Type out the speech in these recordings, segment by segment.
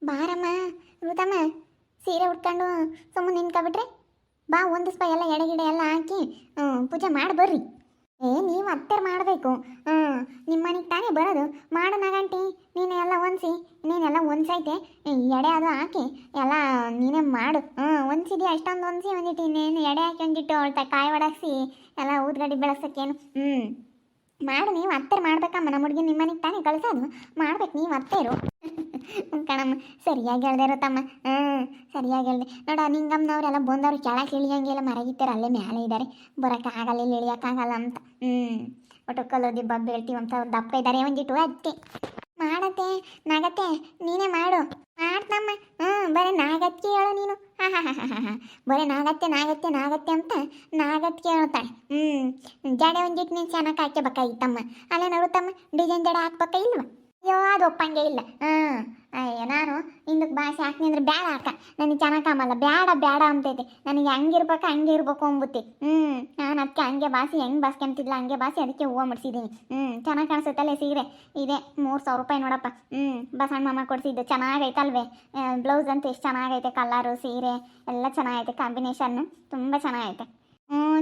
ಬಾರಮ್ಮ ಋತಮ್ಮ, ಸೀರೆ ಉಟ್ಕೊಂಡು ಸುಮ್ಮನೆ ನಿಂತ್ಕೊಬಿಟ್ರೆ ಬಾ ಒಂದಿಸ್ಪ ಎಲ್ಲ ಎಡೆಗಿಡೆ ಎಲ್ಲ ಹಾಕಿ ಪೂಜೆ ಮಾಡಿ ಬರ್ರಿ. ನೀವು ಅತ್ತೆರ್ ಮಾಡಬೇಕು. ನಿಮ್ಮ ಮನೆಗೆ ತಾನೇ ಬರೋದು, ಮಾಡೋಣಗಂಟಿ ನೀನು ಎಲ್ಲ ಹೊಂದಿಸಿ, ನೀನೆಲ್ಲ ಹೊಂದ್ಸೈತೆ ಎಡೆ ಅದು ಹಾಕಿ ಎಲ್ಲ ನೀನೇ ಮಾಡು. ಹೊಂದಿಸಿದ್ಯಾ ಅಷ್ಟೊಂದು ಹೊಂದಿಸಿ ಒಂದಿಟ್ಟು ಇನ್ನೇನು ಎಡೆ ಹಾಕಿ ಒಂದಿಟ್ಟು ಅವಳ್ತ ಕಾಯಿ ಒಡಗಿಸಿ ಎಲ್ಲ ಊದ್ಗಡ್ಡಿ ಬೆಳೆಸೋಕ್ಕೇನು. ಮಾಡು, ನೀವು ಅತ್ತೆರ್ ಮಾಡ್ಬೇಕಮ್ಮ. ನಮ್ಮ ಹುಡುಗಿ ನಿಮ್ಮ ಮನೆಗೆ ತಾನೇ ಕಳಿಸೋದು, ಮಾಡ್ಬೇಕು ನೀವು ಅತ್ತೆರು. ಕಣಮ್ಮ, ಸರಿಯಾಗಿ ಹೇಳ್ದೆ ಇರುತ್ತಮ್ಮ. ಸರಿಯಾಗಿ ಹೇಳ್ದೆ ನೋಡ. ನಿಂಗಮ್ಮನವ್ರೆಲ್ಲ ಬಂದವ್ರು ಕೆಳಕ್ಕೆ ಇಳಿಯಂಗೆಲ್ಲ ಮರಗಿತ್ತಾರೆ, ಅಲ್ಲೇ ಮೇಲೆ ಇದ್ದಾರೆ, ಬರೋಕ್ಕಾಗಲ್ಲ, ಇಲ್ಲಿ ಇಳಿಯೋಕ್ಕಾಗಲ್ಲ ಅಂತ. ಒಟ್ಟು ಕಲ್ಲೋದಿ ಬಬ್ಬು ಹೇಳ್ತೀವಂತ ಅವ್ರು ದಪ್ಪ ಇದ್ದಾರೆ ಒಂದಿಟ್ಟು. ಅದಕ್ಕೆ ಮಾಡತ್ತೆ ನಾಗತ್ತೆ, ನೀನೇ ಮಾಡು. ಮಾಡ್ತಮ್ಮ. ಬರೀ ನಾಗತ್ಗೆ ಹೇಳು ನೀನು. ಬರೀ ನಾಗತ್ತೆ ನಾಗತ್ತೆ ನಾಗತ್ತೆ ಅಂತ ನಾಗತ್ಗೆ ಹೇಳ್ತಾಳೆ. ಜಡೆ ಒಂದಿಟ್ಟು ನೀನು ಚೆನ್ನಾಗಿ ಹಾಕ್ಯಬೇಕಾಗಿತ್ತಮ್ಮ. ಅಲ್ಲ ನಡುತ್ತಮ್ಮ, ಡಿಸೈನ್ ಜಡೆ ಹಾಕ್ಬೇಕ ಇಲ್ವ? ಅಯ್ಯೋ, ಅದು ಒಪ್ಪಂಗೆ ಇಲ್ಲ. ಅಯ್ಯೋ, ನಾನು ಹಿಂದಕ್ಕೆ ಭಾಷೆ ಹಾಕ್ನಿ ಅಂದ್ರೆ ಬೇಡ ಹಾಕ, ನನಗೆ ಚೆನ್ನಾಗಿ ಕಾಮಲ್ಲ, ಬೇಡ ಬೇಡ ಅಂತೈತೆ. ನನಗೆ ಹಂಗೆ ಇರ್ಬೇಕು ಅಂಬುತ್ತೆ. ನಾನು ಅದಕ್ಕೆ ಹಂಗೆ ಬಾಸಿ ಹೆಂಗೆ ಬಾಸ್ಕೊಂತಿದ್ಲ ಹಂಗೆ ಬಾಸಿ ಅದಕ್ಕೆ ಹೂವು ಮುಡ್ಸಿದ್ದೀನಿ. ಚೆನ್ನಾಗಿ ಕಾಣಿಸುತ್ತಲ್ಲೇ ಸೀರೆ ಇದೆ. 3000 ರೂಪಾಯಿ ನೋಡಪ್ಪ. ಬಸಣ್ಣ ಮಾಮ ಕೊಡಿಸಿದ್ದು ಚೆನ್ನಾಗೈತಲ್ವೇ? ಬ್ಲೌಸ್ ಅಂತ ಎಷ್ಟು ಚೆನ್ನಾಗೈತೆ, ಕಲರು ಸೀರೆ ಎಲ್ಲ ಚೆನ್ನಾಗೈತೆ, ಕಾಂಬಿನೇಷನ್ನು ತುಂಬ ಚೆನ್ನಾಗೈತೆ.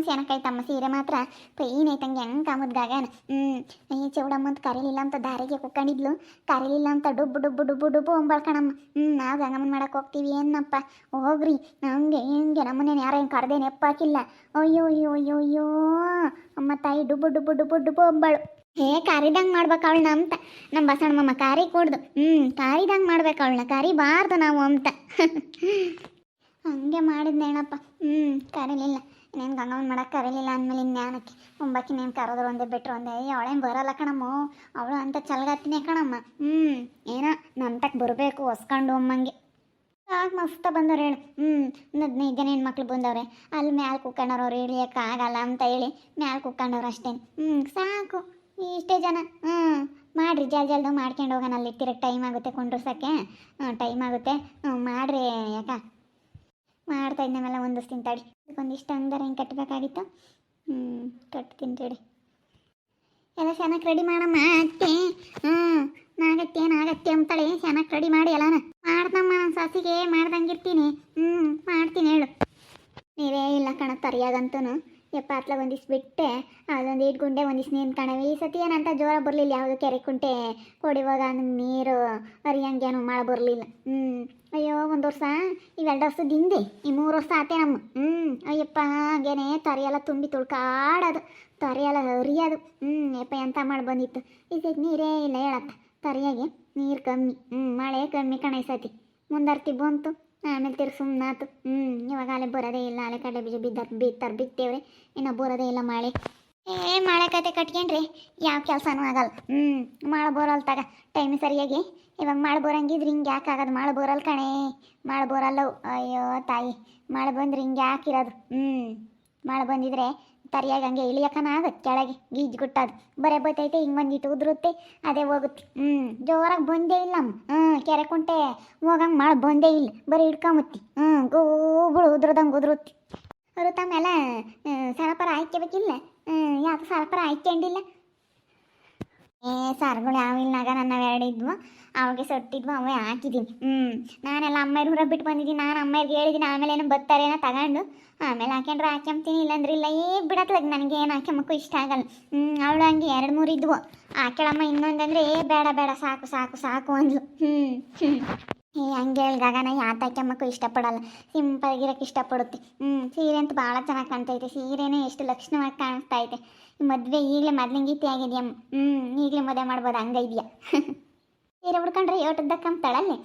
ಚೆನ್ನಾಗೈತಮ್ಮ ಸೀರೆ ಮಾತ್ರ. ಪೈನ್ ಐತಂಗೆ ಹೆಂಗೆ ಕಾಮದ್ಗಾಗನ. ಈ ಚೌಡಮ್ಮ ಅಂತ ಕರೀಲಿಲ್ಲ ಅಂತ ದಾರಿಗೆ ಕುಕ್ಕೊಂಡಿದ್ಲು, ಕರೀಲಿಲ್ಲ ಅಂತ ಡುಬ್ಬು ಡುಬ್ಬು ಡುಬ್ಬು ಡುಬ್ಬು ಅಂಬಳ್ಕಣಮ್ಮ. ನಾವು ಗಂಗಮ್ಮನ ಮಾಡಕ್ಕೆ ಹೋಗ್ತೀವಿ ಏನಪ್ಪ, ಹೋಗ್ರಿ ನಮಗೆ ಹಿಂಗೆ ನಮ್ಮನೇನು ಯಾರೋ ಹಿಂಗೆ ಕರೆದೇ ನೆಪ್ಪಾಕಿಲ್ಲ. ಅಯ್ಯೋ ಅಯ್ಯೋ ಅಯ್ಯೋ ಅಯ್ಯೋ ಅಮ್ಮ ತಾಯಿ ಡುಬ್ಬು ಡುಬ್ಬು ಡುಬ್ಬು ಡುಬ್ಬು ಅಂಬಳು. ಕಾರಿದಂಗೆ ಮಾಡ್ಬೇಕು ಅವಳನ್ನ ಅಂತ ನಮ್ಮ ಬಸಣ್ಣ ಮಾಮ ಕಾರಿ ಕೊಡ್ದು. ಕಾರಿದಂಗೆ ಮಾಡ್ಬೇಕು ಅವಳನ್ನ, ಕರಿಬಾರ್ದು ನಾವು ಅಂತ. ಹಂಗೆ ಮಾಡಿದ್ನೇನಪ್ಪ. ಕರೀಲಿಲ್ಲ. ಇನ್ನೇನು ಗಂಗಮ್ಮನ ಮಾಡಕ್ಕೆ ಕರೀಲಿಲ್ಲ ಅಂದಮೇಲೆ ಇನ್ಯಾನಕ್ಕೆ ಒಂಬಾಕಿ ನೇನು ಕರೆದ್ರು ಒಂದೇ ಬಿಟ್ಟರು ಒಂದೇ. ಅವಳೇನು ಬರೋಲ್ಲ ಕಣಮ್ಮ, ಅವಳು ಅಂತ ಚಲ್ಗತ್ತಿನೇ ಕಣಮ್ಮ. ಏನೋ ನಂತಕ್ಕೆ ಬರಬೇಕು ಹೊಸ್ಕೊಂಡು ಅಮ್ಮಂಗೆ. ಆಗ ಮಸ್ತ ಬಂದವ್ರು ಹೇಳು. 15 ಜನ ಹೆಣ್ಮಕ್ಳು ಬಂದವ್ರೆ, ಅಲ್ಲಿ ಮ್ಯಾಲೆ ಕುಕ್ಕಂಡವ್ರು ಇಳಿಯೋಕ್ಕಾಗಲ್ಲ ಅಂತ ಹೇಳಿ ಮ್ಯಾಲೆ ಕುಕ್ಕಂಡವ್ರು ಅಷ್ಟೇ. ಸಾಕು ಇಷ್ಟೇ ಜನ. ಮಾಡಿರಿ, ಜಲ್ದಿ ಮಾಡ್ಕೊಂಡು ಹೋಗೋಣ. ಅಲ್ಲಿ ತಿರಕ್ಕೆ ಟೈಮ್ ಆಗುತ್ತೆ, ಕೊಂಡ್ರಸೋಕ್ಕೆ ಟೈಮ್ ಆಗುತ್ತೆ. ಮಾಡಿರಿ, ಯಾಕ ಮಾಡ್ತಾ ಇದ್ದನ್ನೆಲ್ಲ ಹೊಂದಿಸ್ತೀನಿ ತಡಿ. ಒಂದಿಷ್ಟು ಅಂಗಾರ ಹಿಂಗೆ ಕಟ್ಟಬೇಕಾಗಿತ್ತು. ಕಟ್ತೀನಿ ತಡಿ. ಎಲ್ಲ ಚೆನ್ನಾಗಿ ರೆಡಿ ಮಾಡಮ್ಮ ಅತ್ತೆ. ನಾಗತ್ತೆ ಅಂತಾಳೆ, ಚೆನ್ನಾಗಿ ರೆಡಿ ಮಾಡಿ ಎಲ್ಲಾನ ಮಾಡ್ದಮ್ಮ. ನಾನು ಸಾಸಿಗೆ ಮಾಡ್ದಂಗಿರ್ತೀನಿ. ಮಾಡ್ತೀನಿ ಹೇಳು. ನೀವೇ ಇಲ್ಲ ಕಣ ತರಿಯಾಗಂತೂ. ಯಪ್ಪ ಅತ್ಲ ಒಂದಿವ್ಸ ಬಿಟ್ಟೆ, ಅದೊಂದು 8 ಗುಂಡೆ ಒಂದಿವ್ಸ ನೀರು ಕಣವೆ. ಈ ಸತಿ ಏನಂತ ಜೋರ ಬರಲಿಲ್ಲ, ಯಾವುದು ಕೆರೆ ಕುಂಟೆ ಕೊಡಿವಾಗ ನೀರು ಹರಿಯಂಗೇನು ಮಳೆ ಬರಲಿಲ್ಲ. ಅಯ್ಯೋ, 1 ವರ್ಷ, ಇವೆರಡು ವರ್ಷದ ಹಿಂದೆ ಈ 3 ವರ್ಷ ಆತೆ ನಮ್ಮ. ಅಯ್ಯಪ್ಪ ಹಂಗೇನೆ ತರಿಯೆಲ್ಲ ತುಂಬಿ ತುಳ್ಕಾಡೋದು, ತರಿಯೆಲ್ಲ ಹರಿಯೋದು. ಯಪ್ಪ ಎಂತ ಮಾಡಿ ಬಂದಿತ್ತು. ಈ ಸತಿ ನೀರೇ ಇಲ್ಲ ಹೇಳತ್ತ, ತರಿಯಾಗೆ ನೀರು ಕಮ್ಮಿ. ಮಳೆ ಕಮ್ಮಿ ಕಣ ಈ ಸತಿ. ಮುಂದರ್ತಿ ಬಂತು, ಆಮೇಲೆ ತಿರ್ಗಿ ಸುಮ್ಮನಾತು. ಇವಾಗ ಅಲ್ಲೇ ಬರೋದೇ ಇಲ್ಲ. ಅಲೆ ಕಡಲೆ ಬೀಜ ಬಿತ್ತೇವ್ರೆ, ಇನ್ನು ಬರೋದೇ ಇಲ್ಲ ಮಳೆ. ಮಳೆ ಕತೆ ಕಟ್ಕೊಂಡ್ರಿ ಯಾವ ಕೆಲಸನೂ ಆಗಲ್ಲ. ಮಳೆ ಬರೋಲ್ಲ ತಗ ಟೈಮ್ ಸರಿಯಾಗಿ. ಇವಾಗ ಮಳೆ ಬರೋಂಗಿದ್ರೆ ಹಿಂಗೆ ಯಾಕೆ ಆಗೋದು? ಮಳೆ ಬರೋಲ್ಲ ಕಣೆ, ಮಳೆ ಬರೋಲ್ಲವು. ಅಯ್ಯೋ ತಾಯಿ, ಮಳೆ ಬಂದ್ರೆ ಹಿಂಗೆ ಯಾಕಿರೋದು? ಮಳೆ ಬಂದಿದ್ರೆ ತರಿಯಾಗಿ ಹಂಗೆ ಇಳಿಯಕನ ಆಗುತ್ತೆ ಕೆಳಗೆ, ಗೀಜು ಗುಟ್ಟದು ಬರೇ ಬತ್ತೈತೆ, ಹಿಂಗೆ ಬಂದಿಟ್ಟು ಉದುರುತ್ತೆ, ಅದೇ ಹೋಗುತ್ತೆ. ಜೋರಾಗಿ ಬಂದೇ ಇಲ್ಲಮ್ಮ. ಕೆರೆ ಕುಂಟೆ ಹೋಗಂಗೆ ಮಳೆ ಬಂದೇ ಇಲ್ಲ, ಬರೀ ಹಿಡ್ಕೊಂಬತ್ತಿ. ಗೋಬುಳು ಉದುರುತ್ತೆ. ತಮ್ಮೆಲ್ಲ ಸರಪರ ಹಾಕ್ಯಬೇಕಿಲ್ಲ? ಯಾಕೆ ಸರಪರ ಹಾಕ್ಕೊಂಡಿಲ್ಲ? ಸಾರುಗಳು ಯಾವಿಲ್ನಾಗ ನನ್ನ ಎರಡಿದ್ವು, ಅವಾಗೆ ಸೊಟ್ಟಿದ್ವು, ಅವೇ ಹಾಕಿದ್ದೀನಿ. ನಾನೆಲ್ಲ ಅಮ್ಮಾರು ಊರಾಗ ಬಿಟ್ಟು ಬಂದಿದ್ದೀನಿ. ನಾನು ಅಮ್ಮಾರಿಗೆ ಹೇಳಿದ್ದೀನಿ, ಆಮೇಲೆ ಏನೋ ಬರ್ತಾರೇನೋ ತಗೊಂಡು ಆಮೇಲೆ ಹಾಕ್ಯಂಡ್ರೆ ಹಾಕ್ಯಂತೀನಿ, ಇಲ್ಲಾಂದ್ರೆ ಇಲ್ಲ. ಬಿಡತ್ಲಾಗ ನನಗೆ ಏನು ಹಾಕ್ಯಂಬಕ್ಕೂ ಇಷ್ಟ ಆಗಲ್ಲ. ಅವಳು ಹಂಗೆ 2-3 ಇದ್ವು. ಹಾಕ್ಯಳಮ್ಮ ಇನ್ನೊಂದಂದ್ರೆ ಬೇಡ ಸಾಕು ಸಾಕು ಸಾಕು ಅಂದ್ಲು. ಹಂಗೆ ಹೇಳಿ ಗಗನ ಯಾತ ಹಾಕ್ಯಂಬಕ್ಕೂ ಇಷ್ಟಪಡಲ್ಲ, ಸಿಂಪಲ್ಗಿರೋಕ್ಕೆ ಇಷ್ಟಪಡುತ್ತೆ. ಸೀರೆ ಅಂತೂ ಭಾಳ ಚೆನ್ನಾಗಿ ಕಾಣ್ತೈತೆ. ಸೀರೆನೇ ಎಷ್ಟು ಲಕ್ಷಣವಾಗಿ ಕಾಣಿಸ್ತಾ ಐತೆ. ಮದುವೆ ಈಗಲೇ ಮೊದ್ಲಿಂಗೀತಿ ಆಗಿದೆಯಮ್ಮ. ಈಗಲೇ ಮದುವೆ ಮಾಡ್ಬೋದು ಹಂಗೈದ್ಯಾ. ಸೀರೆ ಉಡ್ಕೊಂಡ್ರೆ ಯೋಟದ್ದಕ್ಕಂತಾಳಲ್ಲಿ.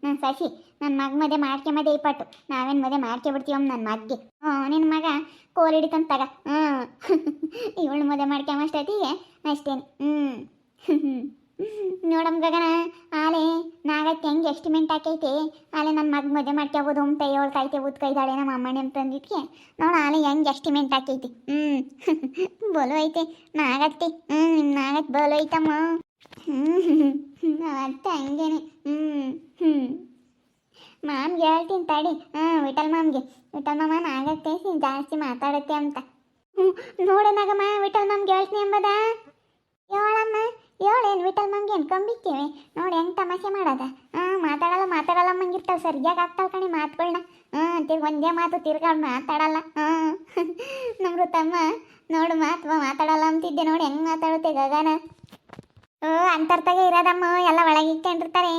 ನನ್ನ ಸಸಿ ನನ್ನ ಮಗ ಮದುವೆ ಮಾಡ್ಕೊಂಬದೇ ಇಪ್ಪಟ್ಟು. ನಾವೇನು ಮದುವೆ ಮಾಡ್ಕೊಬಿಡ್ತೀವಮ್ಮ ನನ್ನ ಮಗ್ಗೆ. ನಿನ್ನ ಮಗ ಕೋಲ್ ಹಿಡಿತಂತ ತಗ. ಇವಳು ಮದುವೆ ಮಾಡ್ಕೊಂಬಷ್ಟೈತಿಗೆ ಅಷ್ಟೇನು. ನೋಡಮ್ಮ ಗಗನ, ಆಲೆ ನಾಗತ್ತೆ ಹೆಂಗೆ ಎಸ್ಟಿಮೇಟ್ ಹಾಕೈತೆ. ಆಲೆ ನನ್ನ ಮಗ ಮದುವೆ ಮಾಡ್ಕೊಬೋದು ಅಂತ ಹೇಳ್ತೈತೆ. ಉದ್ಕೈದಾಳೆ ನಮ್ಮ ಅಮ್ಮಣ್ಣೆ ಅಂತಂದಿದ್ಕೆ ನೋಡ ಆಲೆ ಹೆಂಗೆ ಎಸ್ಟಿಮೇಟ್ ಹಾಕೈತಿ. ಬೋಲು ಐತೆ ನಾಗತ್ತೆ. ನಿಮ್ಮ ನಾಗತ್ತೆ ಬೋಲು ಐತಮ್ಮ. ಅತ್ತೆ ಹಂಗೇನೆ. ಮಾಮ್ಗೆ ಹೇಳ್ತೀನಿ ತಡಿ. ವಿಠಲ್ ಮಾಮ ನಾಗತ್ತೆ ಜಾಸ್ತಿ ಮಾತಾಡತ್ತೆ ಅಂತ. ನೋಡೋಣಾಗಮ್ಮ, ವಿಠಲ್ ಮಾಮ್ಗೆ ಹೇಳ್ತೀನಿ ಎಂಬುದ. ಹೇಳಮ್ಮ, ಹೇಳೇನು ವಿಠಲ್ ಮಾಮ್ಗೆ ಏನು ಕಂಬಿಕ್ಕೇವೆ ನೋಡಿ ಹೆಂಗೆ ತಮಾಷೆ ಮಾಡೋದ. ಮಾತಾಡಲ್ಲ ಮಾತಾಡಲ್ಲಮ್ಮಂಗಿರ್ತಾಳೆ, ಸರಿಯಾಗಿ ಆಗ್ತಾಳೆ ಕಣೆ ಮಾತುಗಳನ್ನ. ಒಂದೇ ಮಾತು ತಿರ್ಗಾಡ್ ಮಾತಾಡಲ್ಲ. ನಮ್ಮ ಋತಮ್ಮ ನೋಡು ಮಾತಾಡಲ್ಲ ಅಂತಿದ್ದೆ, ನೋಡಿ ಹೆಂಗೆ ಮಾತಾಡುತ್ತೆ ಗಗನ. ಅಂತರ್ತಾಗೆ ಇರೋದಮ್ಮ, ಎಲ್ಲ ಒಳಗೆ ಇಟ್ಕೊಂಡಿರ್ತಾರೆ.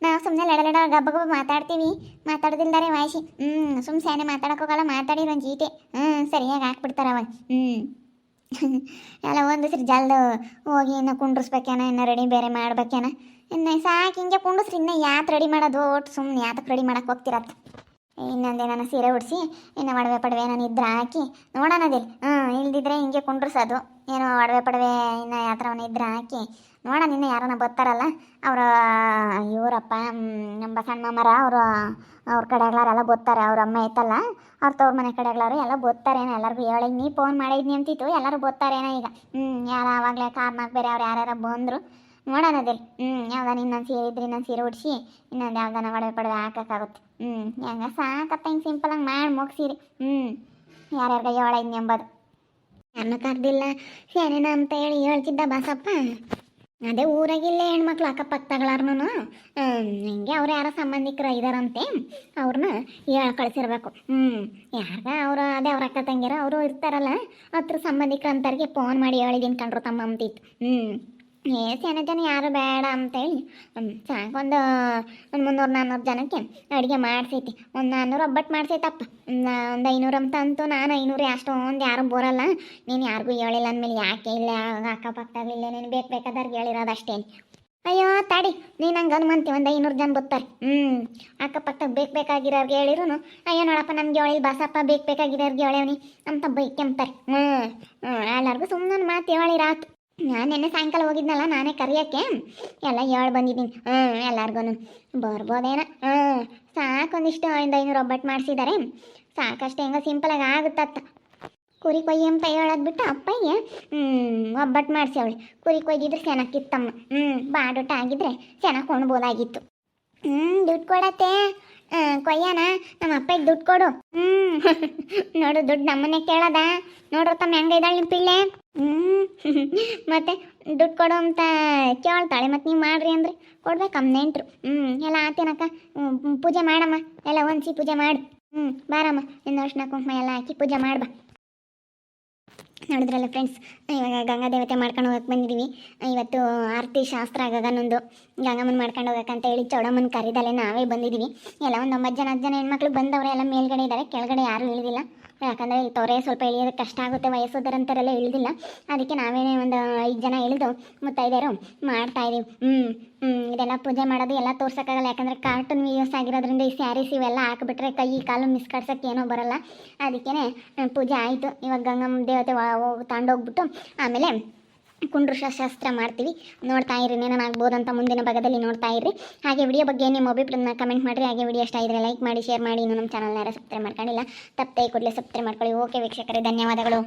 ನಾವು ಸುಮ್ಮನೆ ಲಡಲಡ ಗಬ್ಬ ಗಬ್ಬ ಮಾತಾಡ್ತೀವಿ, ಮಾತಾಡೋದಿಲ್ದಾರೆ ವಾಯಿಸಿ. ಸುಮ್ಮನೆ ಸ್ಯಾನೆ ಮಾತಾಡಕ್ಕೆ ಹೋಗಲ್ಲ, ಮಾತಾಡಿರೋ ಒಂದು ಚೀಟೆ ಸರಿಯಾಗಿ ಹಾಕ್ಬಿಡ್ತಾರೆ ಅವಾಗ. ಎಲ್ಲ ಒಂದು ಸರಿ ಜಲ್ದು ಹೋಗಿ ಇನ್ನು ಕುಂಡ್ರಿಸ್ಬೇಕೇನ, ಇನ್ನು ರೆಡಿ ಬೇರೆ ಮಾಡ್ಬೇಕೇನ. ಇನ್ನು ಸಾಕು ಹಿಂಗೆ ಕುಂಡ್ರಿಸ್ರಿ, ಇನ್ನು ಯಾತ್ ರೆಡಿ ಮಾಡೋದು, ಒಟ್ಟು ಸುಮ್ಮನೆ ಯಾತಕ್ಕೆ ರೆಡಿ ಮಾಡಕ್ಕೆ ಹೋಗ್ತಿರತ್ತ. ಇನ್ನೊಂದೇ ನಾನು ಸೀರೆ ಉಡಿಸಿ ಇನ್ನು ಒಡವೆ ಪಡವೆ ನಾನು ಇದ್ರೆ ಹಾಕಿ ನೋಡೋಣದಿಲ್ಲ. ಇಲ್ದಿದ್ರೆ ಹಿಂಗೆ ಕುಂಡ್ರಿಸೋದು, ಏನೋ ಒಡವೆ ಪಡವೆ ಇನ್ನು ಯಾವ ಥರವನ್ನ ಇದ್ರೆ ಹಾಕಿ ನೋಡೋಣ. ಇನ್ನು ಯಾರನ್ನ ಬರ್ತಾರಲ್ಲ ಅವರ ಇವರಪ್ಪ ನಮ್ಮ ಸಣ್ಣ ಮರ ಅವ್ರ ಕಡೆಗಳಾರೆಲ್ಲ ಬರ್ತಾರೆ. ಅವ್ರ ಅಮ್ಮ ಐತಲ್ಲ ಅವ್ರ ತವ್ರ ಮನೆ ಕಡೆಗಳವರು ಎಲ್ಲ ಬರ್ತಾರೇನೋ. ಎಲ್ಲರಿಗೂ ಹೇಳಿ ನೀ ಫೋನ್ ಮಾಡಿದ್ನಿ ಅಂತಿತ್ತು, ಎಲ್ಲರೂ ಬರ್ತಾರೇನೋ ಈಗ. ಯಾರು ಆವಾಗಲೇ ಕಾರ್ನಾಗ ಬೇರೆ ಅವ್ರು ಯಾರ್ಯಾರು ಬಂದರು ನೋಡೋಣದಿಲ್ಲ. ಯಾವ್ದಾನ ಇನ್ನೊಂದು ಸೀರೆ ಇದ್ರೆ ಇನ್ನೊಂದು ಸೀರೆ ಉಡಿಸಿ ಇನ್ನೊಂದು ಯಾವ್ದಾನ ಒಡವೆ ಪಡವೆ ಹಾಕೋಕ್ಕಾಗುತ್ತೆ. ಹೆಂಗ ಸಾಕತ್ತ ಹಿಂಗೆ ಸಿಂಪಲಾಗಿ ಮಾಡಿ ಮುಗಿಸಿರಿ. ಯಾರ್ಯಾರಿಗೆ ಹೇಳೈದ್ನಿ ಎಂಬುದು ಯಾರನ್ನೂ ಕರ್ದಿಲ್ಲ ಏನೇನ ಅಂತ ಹೇಳಿ ಹೇಳ್ತಿದ್ದ ಬಸಪ್ಪ. ಅದೇ ಊರಾಗಿಲ್ಲ ಹೆಣ್ಮಕ್ಳು ಅಕ್ಕಪಕ್ಕಗಳಾರ್ನು ಹಿಂಗೆ ಅವ್ರು ಯಾರೋ ಸಂಬಂಧಿಕರು ಇದಾರಂತೆ, ಅವ್ರನ್ನ ಹೇಳಿ ಕಳಿಸಿರ್ಬೇಕು. ಯಾರ್ಗ ಅವರು ಅದೇ ಅವ್ರ ಅಕ್ಕ ತಂಗಿರ ಅವರು ಇರ್ತಾರಲ್ಲ ಹತ್ರ ಸಂಬಂಧಿಕರು ಅಂತವ್ರಿಗೆ ಫೋನ್ ಮಾಡಿ ಹೇಳಿದೀನಿ ಕಣ್ರು ತಮ್ಮ ಅಂತಿತ್ತು. ಸೇನೆ ಜನ ಯಾರು ಬೇಡ ಅಂತೇಳಿ ಸಾಕು ಒಂದು 300-400 ಜನಕ್ಕೆ ಅಡುಗೆ ಮಾಡಿಸೈತಿ. ಒಂದು 400 ಒಬ್ಬಟ್ಟು ಮಾಡಿಸೈತಪ್ಪ. ಒಂದು 500 ಅಂತ ಅಂತು. ನಾನು 500 ಅಷ್ಟೊಂದು ಯಾರು ಬರೋಲ್ಲ, ನೀನು ಯಾರಿಗೂ ಹೇಳಿಲ್ಲ ಅಂದಮೇಲೆ ಯಾಕೆ ಇಲ್ಲ ಅಕ್ಕಪಕ್ಕದಾಗಲಿಲ್ಲ, ನೀನು ಬೇಕಾದವ್ರಿಗೆ ಹೇಳಿರೋದು ಅಷ್ಟೇನು. ಅಯ್ಯೋ ತಾಡಿ ನೀನು ಹಂಗೆ ಅನ್ಮಂತಿ, ಒಂದು 500 ಜನ ಬರ್ತಾರೆ. ಅಕ್ಕಪಕ್ಕದಾಗ ಬೇಕಾಗಿರೋರ್ಗೆ ಹೇಳಿರು ಅಯ್ಯೋ ನೋಡಪ್ಪ ನಮ್ಗೆ ಹೇಳಿಲ್ಲ ಬಸಪ್ಪ ಬೇಕಾಗಿರೋರ್ಗೆ ಹೇಳೇವ್ನಿ ಅಂತ ಬೈಕೆಂಬ್ತಾರೆ. ಎಲ್ಲರಿಗೂ ಸುಮ್ಮನೆ ಮಾತು ಹೇಳಿರಾತು. ನಾನು ನಿನ್ನೆ ಸಾಯಂಕಾಲ ಹೋಗಿದ್ನಲ್ಲ ನಾನೇ ಕರಿಯೋಕ್ಕೆ ಎಲ್ಲ ಹೇಳಿ ಬಂದಿದ್ದೀನಿ. ಎಲ್ಲರಿಗೂ ಬರ್ಬೋದೇನ. ಸಾಕೊಂದಿಷ್ಟು 500 ಒಬ್ಬಟ್ಟು ಮಾಡಿಸಿದ್ದಾರೆ, ಸಾಕಷ್ಟು ಹೆಂಗ ಸಿಂಪಲಾಗಿ ಆಗುತ್ತತ್ತ. ಕುರಿ ಕೊಯ್ಯಿ ಅಂತ ಹೇಳೋದು ಬಿಟ್ಟು ಅಪ್ಪಯ್ಯ ಒಬ್ಬಟ್ಟು ಮಾಡಿಸಿ ಅವಳು. ಕುರಿ ಕೊಯ್ದಿದ್ರೆ ಚೆನ್ನಾಗಿತ್ತಮ್ಮ. ಬಾಡೂಟ ಆಗಿದ್ರೆ ಚೆನ್ನಾಗಿ ಕೊಂಡ್ಬೋದಾಗಿತ್ತು. ದುಡ್ಡು ಕೊಡತ್ತೆ ಕೊಯ್ಯನ, ನಮ್ಮ ಅಪ್ಪಗೆ ದುಡ್ಡು ಕೊಡು. ನೋಡು ದುಡ್ಡು ನಮ್ಮನ್ನೇ ಕೇಳದ. ನೋಡ್ರ ತಮ್ಮ ಹೆಂಗೈದಾಳೆ ನಿಮ್ಮ ಪಿಳ್ಳೆ. ಮತ್ತೆ ದುಡ್ಡು ಕೊಡು ಅಂತ ಕೇಳ್ತಾಳೆ, ಮತ್ತು ನೀವು ಮಾಡ್ರಿ ಅಂದ್ರೆ ಕೊಡ್ಬೇಕಮ್ಮ ನೆಂಟ್ರು. ಎಲ್ಲ ಆತೇನಕ್ಕ. ಪೂಜೆ ಮಾಡಮ್ಮ, ಎಲ್ಲ ಹೊಂದಿಸಿ ಪೂಜೆ ಮಾಡು. ಬಾರಮ್ಮ ಇನ್ನು ಅರ್ಶಿನ ಕುಂಕುಮ ಎಲ್ಲ ಹಾಕಿ ಪೂಜೆ ಮಾಡ್ಬಾ. ನೋಡಿದ್ರಲ್ಲ ಫ್ರೆಂಡ್ಸ್, ಇವಾಗ ಗಂಗಾ ದೇವತೆ ಮಾಡ್ಕೊಂಡು ಹೋಗಕ್ಕೆ ಬಂದಿದ್ದೀವಿ. ಇವತ್ತು ಆರತಿ ಶಾಸ್ತ್ರ ಗಗನೊಂದು ಗಂಗಮ್ಮನ ಮಾಡ್ಕೊಂಡು ಹೋಗಕ್ಕಂತ ಹೇಳಿ ಚೌಡಮ್ಮನ ಕರಿದಲ್ಲೇ ನಾವೇ ಬಂದಿದ್ದೀವಿ. ಎಲ್ಲ ಒಂದು 9 ಜನ 10 ಜನ ಹೆಣ್ಮಕ್ಳು ಬಂದವರೆ, ಎಲ್ಲ ಮೇಲ್ಗಡೆ ಇದ್ದಾರೆ, ಕೆಳಗಡೆ ಯಾರೂ ಇಳಿದಿಲ್ಲ. ಯಾಕಂದರೆ ಇಲ್ಲಿ ತೊರೆ ಸ್ವಲ್ಪ ಇಳಿಯೋದಕ್ಕೆ ಕಷ್ಟ ಆಗುತ್ತೆ, ವಯಸ್ಸೋದರಂತರೆಲ್ಲ ಇಳಿದಿಲ್ಲ. ಅದಕ್ಕೆ ನಾವೇನೇ ಒಂದು 5 ಜನ ಇಳಿದು ಮುತ್ತೈದೆಯರು ಮಾಡ್ತಾಯಿದ್ದೀವಿ. ಇದೆಲ್ಲ ಪೂಜೆ ಮಾಡೋದು ಎಲ್ಲ ತೋರ್ಸೋಕ್ಕಾಗಲ್ಲ, ಯಾಕಂದರೆ ಕಾರ್ಟೂನ್ ವೀಡಿಯೋಸ್ ಆಗಿರೋದ್ರಿಂದ ಈ ಸ್ಯಾರೀಸ್ ಇವೆಲ್ಲ ಹಾಕಿಬಿಟ್ರೆ ಕೈ ಕಾಲು ಮಿಸ್ ಕಡ್ಸೋಕ್ಕೆ ಏನೋ ಬರೋಲ್ಲ. ಅದಕ್ಕೇ ಪೂಜೆ ಆಯಿತು. ಇವಾಗ ಗಂಗಮ್ಮ ದೇವತೆ ತಗೊಂಡೋಗ್ಬಿಟ್ಟು ಆಮೇಲೆ ಕುಂಡ್ರುಷ ಶಾಸ್ತ್ರ ಮಾಡ್ತೀವಿ. ನೋಡ್ತಾ ಇರಿ, ಏನಾಗ್ಬೋದಂತ ಮುಂದಿನ ಭಾಗದಲ್ಲಿ ನೋಡ್ತಾ ಇರಿ. ಹಾಗೆ ವಿಡಿಯೋ ಬಗ್ಗೆ ನಿಮ್ಮ ಅಭಿಪ್ರಾಯನ ಕಮೆಂಟ್ ಮಾಡಿರಿ. ಹಾಗೆ ವಿಡಿಯೋ ಇಷ್ಟ ಇದ್ದರೆ ಲೈಕ್ ಮಾಡಿ, ಶೇರ್ ಮಾಡಿ. ಇನ್ನೂ ನಮ್ಮ ಚಾನಲ್ನ ಯಾರು ಸಬ್ಸ್ಕ್ರೈಬ್ ಮಾಡ್ಕೊಂಡಿಲ್ಲ ತಪ್ಪದೆ ಕೂಡಲೇ ಸಬ್ಸ್ಕ್ರೈಬ್ ಮಾಡ್ಕೊಳ್ಳಿ. ಓಕೆ ವೀಕ್ಷಕರೇ, ಧನ್ಯವಾದಗಳು.